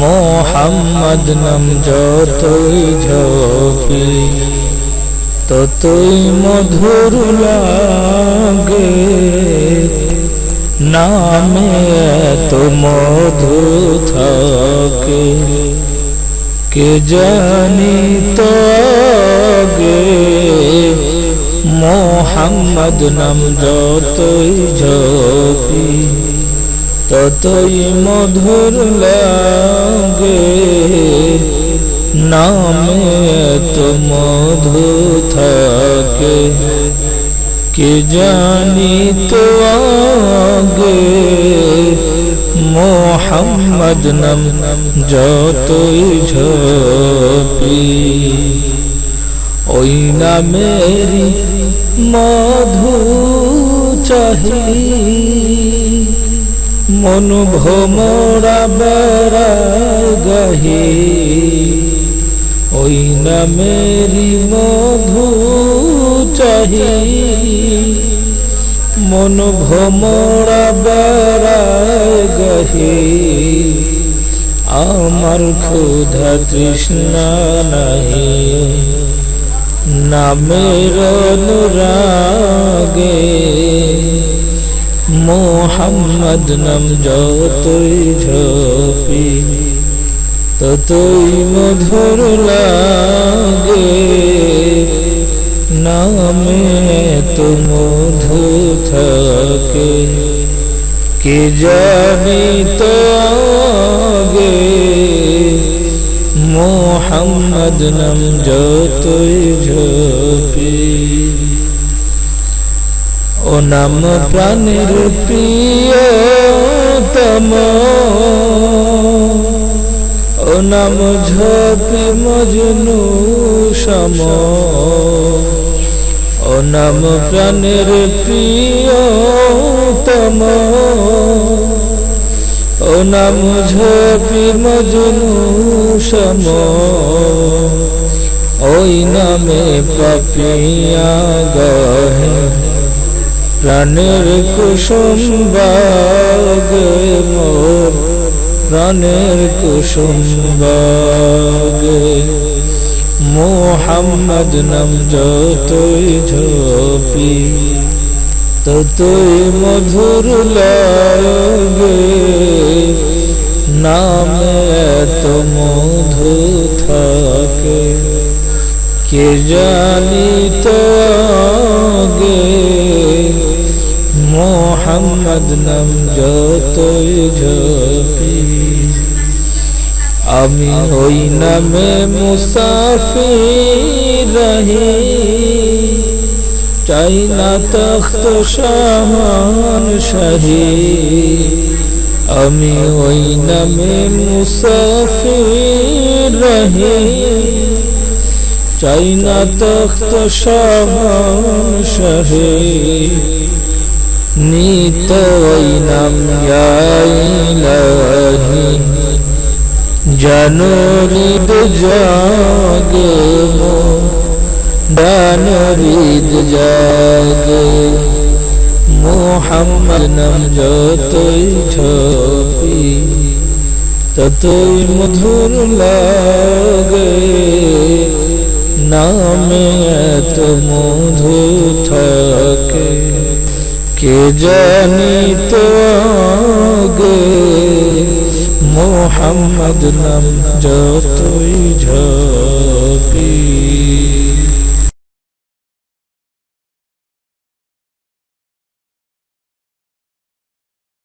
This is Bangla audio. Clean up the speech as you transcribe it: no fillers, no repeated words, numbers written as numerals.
মোহাম্মদ নাম যতই জপি ততই মধুর লাগে, নামে এত মধু থাকে কে জানি তো আগে। মোহাম্মদ নাম যতই জপি ততই মধুর লাগে, নামে এত মধু থাকে কে জানি তো আগে। মোহাম্মদ নাম যতই জপি ওই নামেরি মধু চাহি, মন ভোমরা বেড়ায় গাহি। ওই নামেরি মধু চাহি, মন ভোমরা বেড়ায় গাহি। আমার ক্ষুধা তৃষ্ণা নাহি নামের অনুরাগে। মোহাম্মদ নাম যতই জপি ততই মধুর লাগে, নামে এত মধু থাকে কে জানি তো আগে। মোহাম্মদ নাম যতই জপি ও নাম প্রাণের প্রিয়তম, ও নাম ঝপি মজনু সম। ও নাম প্রাণের প্রিয়তম, ও নাম ঝপি মজনু সম। ওই নামে পাপিয়া গাহে প্রাণের কুসুম বাগে মোর, প্রাণের কুসুম বাগে। মোহাম্মদ নাম যতই জপি ততই মধুর লাগে, নামে এত মধু থাকে কে জানি তো আগে। মোহাম্মদ নাম যতই জপি আমি ওই নামে মুসাফির রহি, চাই না তখ্ত শাহান শাহী। আমি ওই নামে মুসাফির রহি, চাই না তখ্ত শাহান শাহী। নিত ওই নাম ইয়া ইলাহি জানুরিদ জাগে, জানুরিদ জাগে। মোহাম্মদ নাম যতই জপি ততই মধুর লাগে, নামে এত মধু থাকে কে জানি তো আগে। মোহাম্মদ নাম যতই জপি